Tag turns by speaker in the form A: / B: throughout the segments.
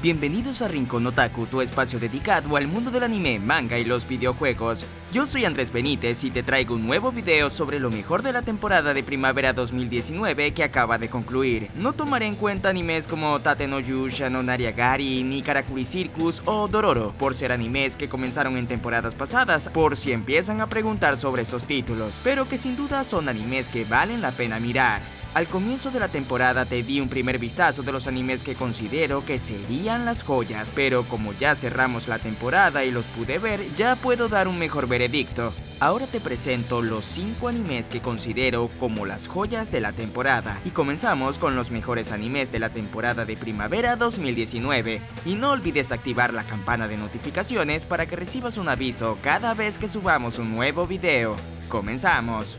A: Bienvenidos a Rincón Otaku, tu espacio dedicado al mundo del anime, manga y los videojuegos. Yo soy Andrés Benítez y te traigo un nuevo video sobre lo mejor de la temporada de primavera 2019 que acaba de concluir. No tomaré en cuenta animes como Tate no Yusha no Nariagari, ni Karakuri Circus o Dororo, por ser animes que comenzaron en temporadas pasadas, por si empiezan a preguntar sobre esos títulos, pero que sin duda son animes que valen la pena mirar. Al comienzo de la temporada te di un primer vistazo de los animes que considero que serían las joyas, pero como ya cerramos la temporada y los pude ver, ya puedo dar un mejor veredicto. Ahora te presento los 5 animes que considero como las joyas de la temporada, y comenzamos con los mejores animes de la temporada de primavera 2019. Y no olvides activar la campana de notificaciones para que recibas un aviso cada vez que subamos un nuevo video. ¡Comenzamos!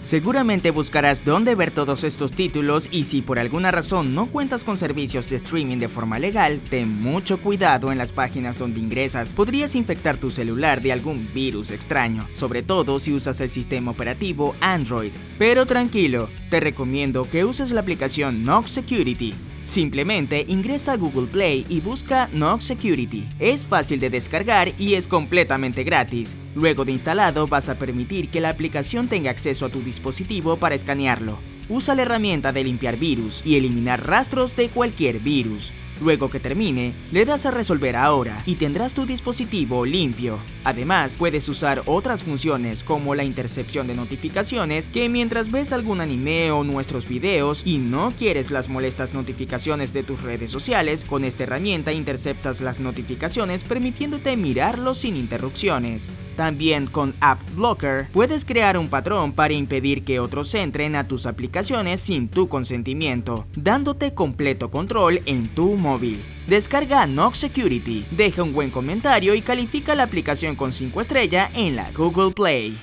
A: Seguramente buscarás dónde ver todos estos títulos y si por alguna razón no cuentas con servicios de streaming de forma legal, ten mucho cuidado en las páginas donde ingresas, podrías infectar tu celular de algún virus extraño, sobre todo si usas el sistema operativo Android. Pero tranquilo, te recomiendo que uses la aplicación Nox Security. Simplemente ingresa a Google Play y busca Nox Security. Es fácil de descargar y es completamente gratis. Luego de instalado vas a permitir que la aplicación tenga acceso a tu dispositivo para escanearlo. Usa la herramienta de limpiar virus y eliminar rastros de cualquier virus. Luego que termine, le das a resolver ahora y tendrás tu dispositivo limpio. Además, puedes usar otras funciones como la intercepción de notificaciones, que mientras ves algún anime o nuestros videos y no quieres las molestas notificaciones de tus redes sociales, con esta herramienta interceptas las notificaciones permitiéndote mirarlos sin interrupciones. También con App Blocker puedes crear un patrón para impedir que otros entren a tus aplicaciones sin tu consentimiento, dándote completo control en tu móvil. Descarga Nox Security, deja un buen comentario y califica la aplicación con 5 estrellas en la Google Play.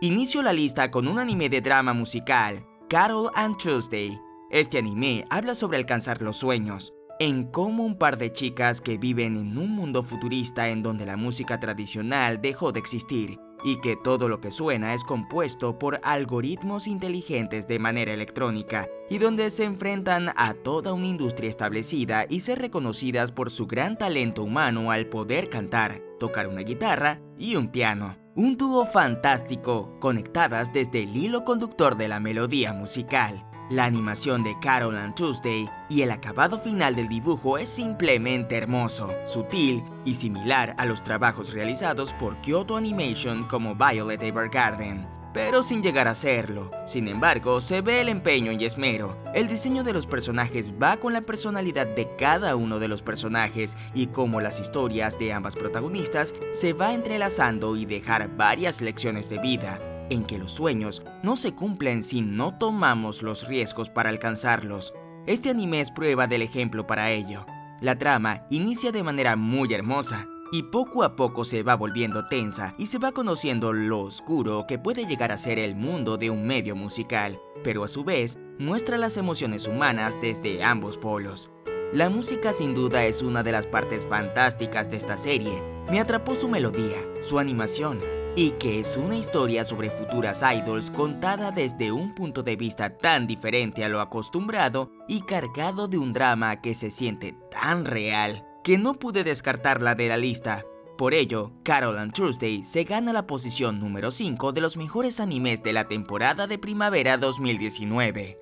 A: Inicio la lista con un anime de drama musical, Carol and Tuesday. Este anime habla sobre alcanzar los sueños, en cómo un par de chicas que viven en un mundo futurista en donde la música tradicional dejó de existir y que todo lo que suena es compuesto por algoritmos inteligentes de manera electrónica, y donde se enfrentan a toda una industria establecida y ser reconocidas por su gran talento humano al poder cantar, tocar una guitarra y un piano. Un dúo fantástico, conectadas desde el hilo conductor de la melodía musical. La animación de Carol and Tuesday y el acabado final del dibujo es simplemente hermoso, sutil y similar a los trabajos realizados por Kyoto Animation como Violet Evergarden, pero sin llegar a serlo. Sin embargo, se ve el empeño y esmero. El diseño de los personajes va con la personalidad de cada uno de los personajes y cómo las historias de ambas protagonistas se va entrelazando y dejar varias lecciones de vida, en que los sueños no se cumplen si no tomamos los riesgos para alcanzarlos. Este anime es prueba del ejemplo para ello. La trama inicia de manera muy hermosa y poco a poco se va volviendo tensa y se va conociendo lo oscuro que puede llegar a ser el mundo de un medio musical, pero a su vez muestra las emociones humanas desde ambos polos. La música sin duda es una de las partes fantásticas de esta serie. Me atrapó su melodía, su animación, y que es una historia sobre futuras idols contada desde un punto de vista tan diferente a lo acostumbrado y cargado de un drama que se siente tan real que no pude descartarla de la lista. Por ello, Carol and Tuesday se gana la posición número 5 de los mejores animes de la temporada de primavera 2019.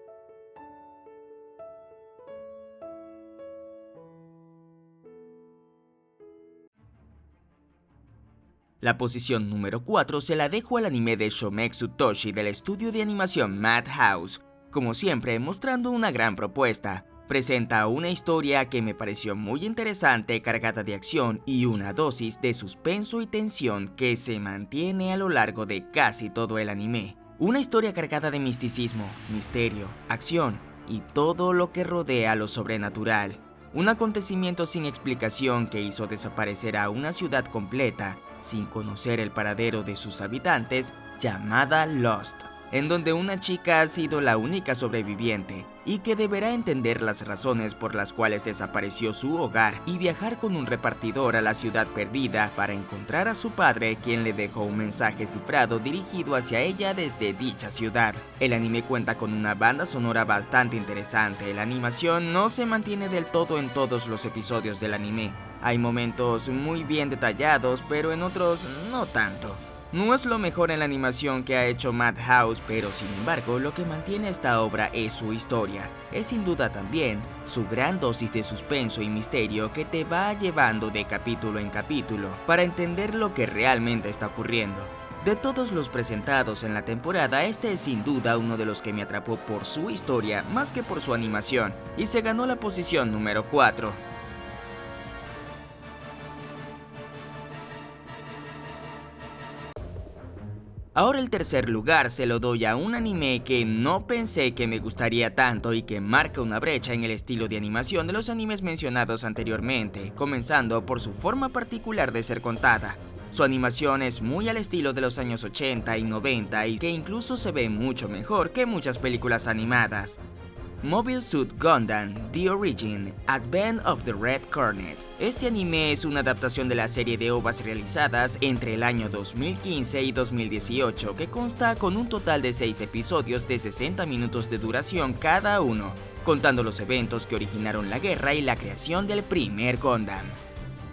A: La posición número 4 se la dejo al anime de Shometsu Toshi del estudio de animación Madhouse, como siempre mostrando una gran propuesta. Presenta una historia que me pareció muy interesante, cargada de acción y una dosis de suspenso y tensión que se mantiene a lo largo de casi todo el anime. Una historia cargada de misticismo, misterio, acción y todo lo que rodea lo sobrenatural. un acontecimiento sin explicación que hizo desaparecer a una ciudad completa sin conocer el paradero de sus habitantes, llamada Lost, en donde una chica ha sido la única sobreviviente y que deberá entender las razones por las cuales desapareció su hogar y viajar con un repartidor a la ciudad perdida para encontrar a su padre, quien le dejó un mensaje cifrado dirigido hacia ella desde dicha ciudad. El anime cuenta con una banda sonora bastante interesante. La animación no se mantiene del todo en todos los episodios del anime. Hay momentos muy bien detallados, pero en otros no tanto. No es lo mejor en la animación que ha hecho Madhouse, pero sin embargo lo que mantiene esta obra es su historia. Es sin duda también su gran dosis de suspenso y misterio que te va llevando de capítulo en capítulo para entender lo que realmente está ocurriendo. De todos los presentados en la temporada, este es sin duda uno de los que me atrapó por su historia más que por su animación, y se ganó la posición número 4. Ahora el tercer lugar se lo doy a un anime que no pensé que me gustaría tanto y que marca una brecha en el estilo de animación de los animes mencionados anteriormente, comenzando por su forma particular de ser contada. Su animación es muy al estilo de los años 80 y 90 y que incluso se ve mucho mejor que muchas películas animadas. Mobile Suit Gundam: The Origin, Advent of the Red Cornet. Este anime es una adaptación de la serie de OVAs realizadas entre el año 2015 y 2018 que consta con un total de 6 episodios de 60 minutos de duración cada uno, contando los eventos que originaron la guerra y la creación del primer Gundam.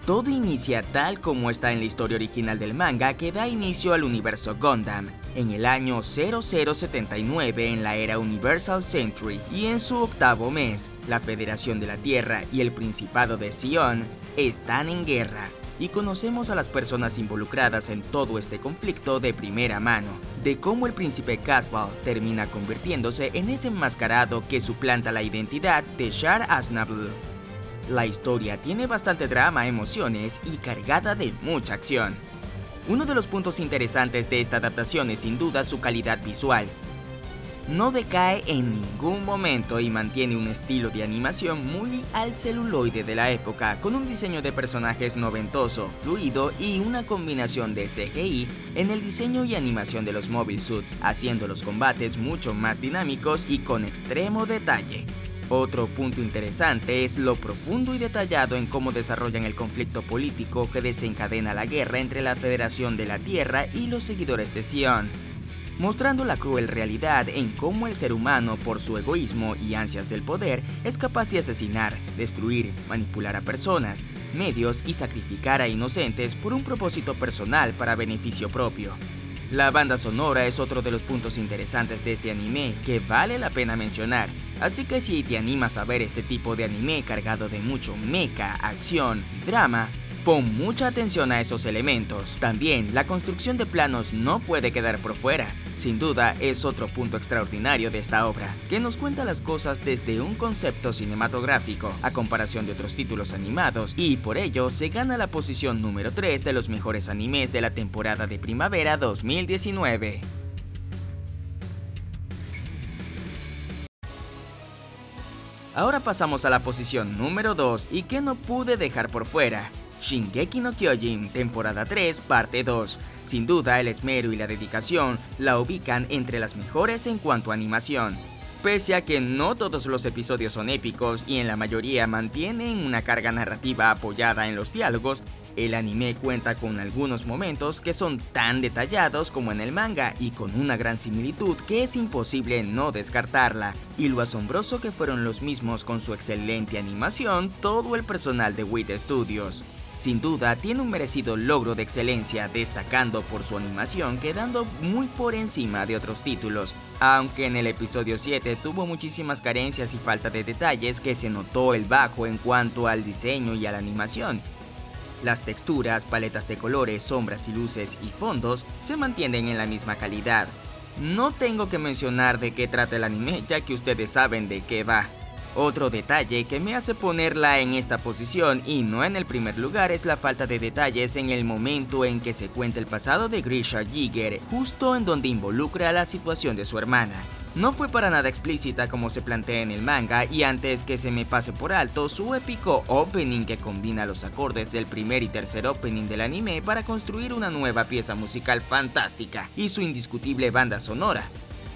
A: Todo inicia tal como está en la historia original del manga que da inicio al universo Gundam, en el año 0079 en la era Universal Century, y en su octavo mes, la Federación de la Tierra y el Principado de Sion están en guerra, y conocemos a las personas involucradas en todo este conflicto de primera mano, de cómo el príncipe Casval termina convirtiéndose en ese enmascarado que suplanta la identidad de Char Aznavour. La historia tiene bastante drama, emociones y cargada de mucha acción. Uno de los puntos interesantes de esta adaptación es sin duda su calidad visual. No decae en ningún momento y mantiene un estilo de animación muy al celuloide de la época, con un diseño de personajes noventoso, fluido y una combinación de CGI en el diseño y animación de los Mobile Suits, haciendo los combates mucho más dinámicos y con extremo detalle. Otro punto interesante es lo profundo y detallado en cómo desarrollan el conflicto político que desencadena la guerra entre la Federación de la Tierra y los seguidores de Sion, mostrando la cruel realidad en cómo el ser humano, por su egoísmo y ansias del poder, es capaz de asesinar, destruir, manipular a personas, medios y sacrificar a inocentes por un propósito personal para beneficio propio. La banda sonora es otro de los puntos interesantes de este anime que vale la pena mencionar, así que si te animas a ver este tipo de anime cargado de mucho mecha, acción y drama, pon mucha atención a esos elementos. También la construcción de planos no puede quedar por fuera. Sin duda es otro punto extraordinario de esta obra, que nos cuenta las cosas desde un concepto cinematográfico, a comparación de otros títulos animados, y por ello se gana la posición número 3 de los mejores animes de la temporada de primavera 2019. Ahora pasamos a la posición número 2 y que no pude dejar por fuera. Shingeki no Kyojin, temporada 3, parte 2. Sin duda el esmero y la dedicación la ubican entre las mejores en cuanto a animación. Pese a que no todos los episodios son épicos y en la mayoría mantienen una carga narrativa apoyada en los diálogos, el anime cuenta con algunos momentos que son tan detallados como en el manga y con una gran similitud que es imposible no descartarla, y lo asombroso que fueron los mismos con su excelente animación todo el personal de Wit Studios. Sin duda tiene un merecido logro de excelencia, destacando por su animación quedando muy por encima de otros títulos, aunque en el episodio 7 tuvo muchísimas carencias y falta de detalles que se notó el bajo en cuanto al diseño y a la animación. Las texturas, paletas de colores, sombras y luces y fondos se mantienen en la misma calidad. No tengo que mencionar de qué trata el anime, ya que ustedes saben de qué va. Otro detalle que me hace ponerla en esta posición y no en el primer lugar es la falta de detalles en el momento en que se cuenta el pasado de Grisha Jigger, justo en donde involucra la situación de su hermana. No fue para nada explícita como se plantea en el manga, y antes que se me pase por alto, su épico opening que combina los acordes del primer y tercer opening del anime para construir una nueva pieza musical fantástica, y su indiscutible banda sonora.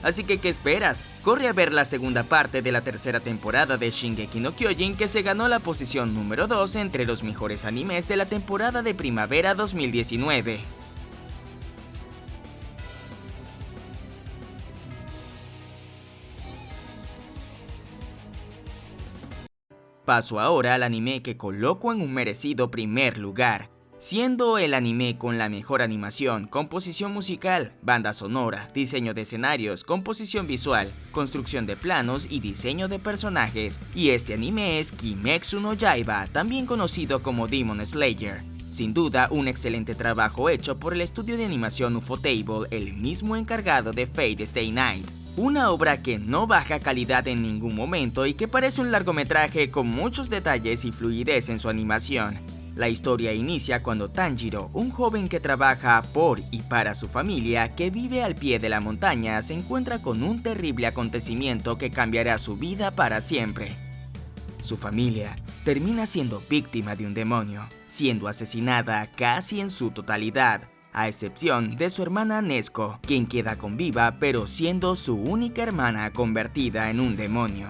A: Así que, ¿qué esperas? Corre a ver la segunda parte de la tercera temporada de Shingeki no Kyojin, que se ganó la posición número 2 entre los mejores animes de la temporada de primavera 2019. Paso ahora al anime que coloco en un merecido primer lugar, siendo el anime con la mejor animación, composición musical, banda sonora, diseño de escenarios, composición visual, construcción de planos y diseño de personajes, y este anime es Kimetsu no Yaiba, también conocido como Demon Slayer. Sin duda, un excelente trabajo hecho por el estudio de animación Ufotable, el mismo encargado de Fate Stay Night. Una obra que no baja calidad en ningún momento y que parece un largometraje con muchos detalles y fluidez en su animación. La historia inicia cuando Tanjiro, un joven que trabaja por y para su familia, que vive al pie de la montaña, se encuentra con un terrible acontecimiento que cambiará su vida para siempre. Su familia termina siendo víctima de un demonio, siendo asesinada casi en su totalidad, a excepción de su hermana Nezuko, quien queda con vida pero siendo su única hermana convertida en un demonio.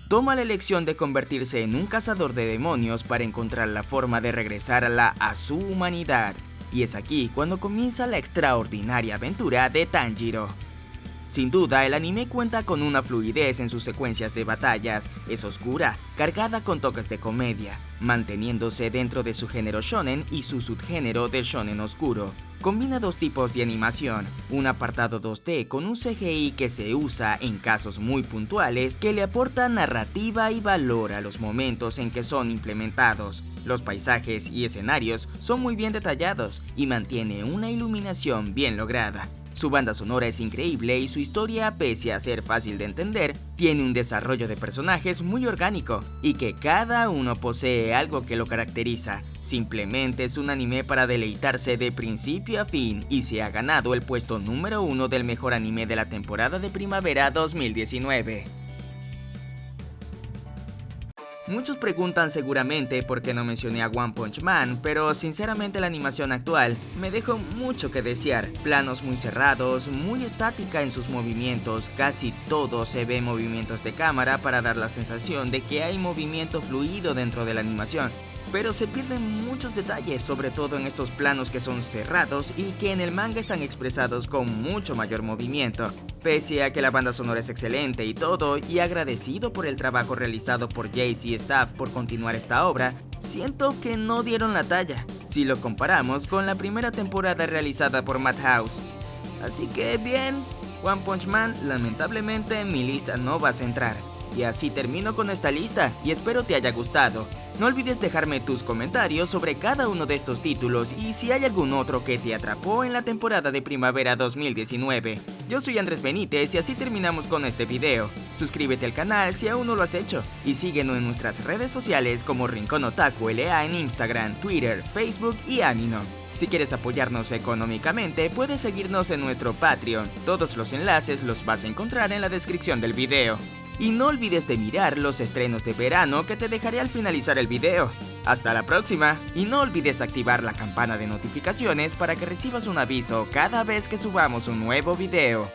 A: Toma la elección de convertirse en un cazador de demonios para encontrar la forma de regresarla a su humanidad, y es aquí cuando comienza la extraordinaria aventura de Tanjiro. Sin duda, el anime cuenta con una fluidez en sus secuencias de batallas, es oscura, cargada con toques de comedia, manteniéndose dentro de su género shonen y su subgénero del shonen oscuro. Combina dos tipos de animación, un apartado 2D con un CGI que se usa en casos muy puntuales que le aporta narrativa y valor a los momentos en que son implementados. Los paisajes y escenarios son muy bien detallados y mantiene una iluminación bien lograda. Su banda sonora es increíble y su historia, pese a ser fácil de entender, tiene un desarrollo de personajes muy orgánico y que cada uno posee algo que lo caracteriza. Simplemente es un anime para deleitarse de principio a fin y se ha ganado el puesto número 1 del mejor anime de la temporada de primavera 2019. Muchos preguntan seguramente por qué no mencioné a One Punch Man, pero sinceramente la animación actual me dejó mucho que desear. Planos muy cerrados, muy estática en sus movimientos, casi todo se ve en movimientos de cámara para dar la sensación de que hay movimiento fluido dentro de la animación. Pero se pierden muchos detalles, sobre todo en estos planos que son cerrados y que en el manga están expresados con mucho mayor movimiento. Pese a que la banda sonora es excelente y todo, y agradecido por el trabajo realizado por Jace y staff por continuar esta obra, siento que no dieron la talla, si lo comparamos con la primera temporada realizada por Madhouse. Así que bien, One Punch Man lamentablemente en mi lista no vas a entrar. Y así termino con esta lista y espero te haya gustado. No olvides dejarme tus comentarios sobre cada uno de estos títulos y si hay algún otro que te atrapó en la temporada de primavera 2019. Yo soy Andrés Benítez y así terminamos con este video. Suscríbete al canal si aún no lo has hecho y síguenos en nuestras redes sociales como Rincón Otaku LA en Instagram, Twitter, Facebook y Amino. Si quieres apoyarnos económicamente, puedes seguirnos en nuestro Patreon. Todos los enlaces los vas a encontrar en la descripción del video. Y no olvides de mirar los estrenos de verano que te dejaré al finalizar el video. Hasta la próxima, y no olvides activar la campana de notificaciones para que recibas un aviso cada vez que subamos un nuevo video.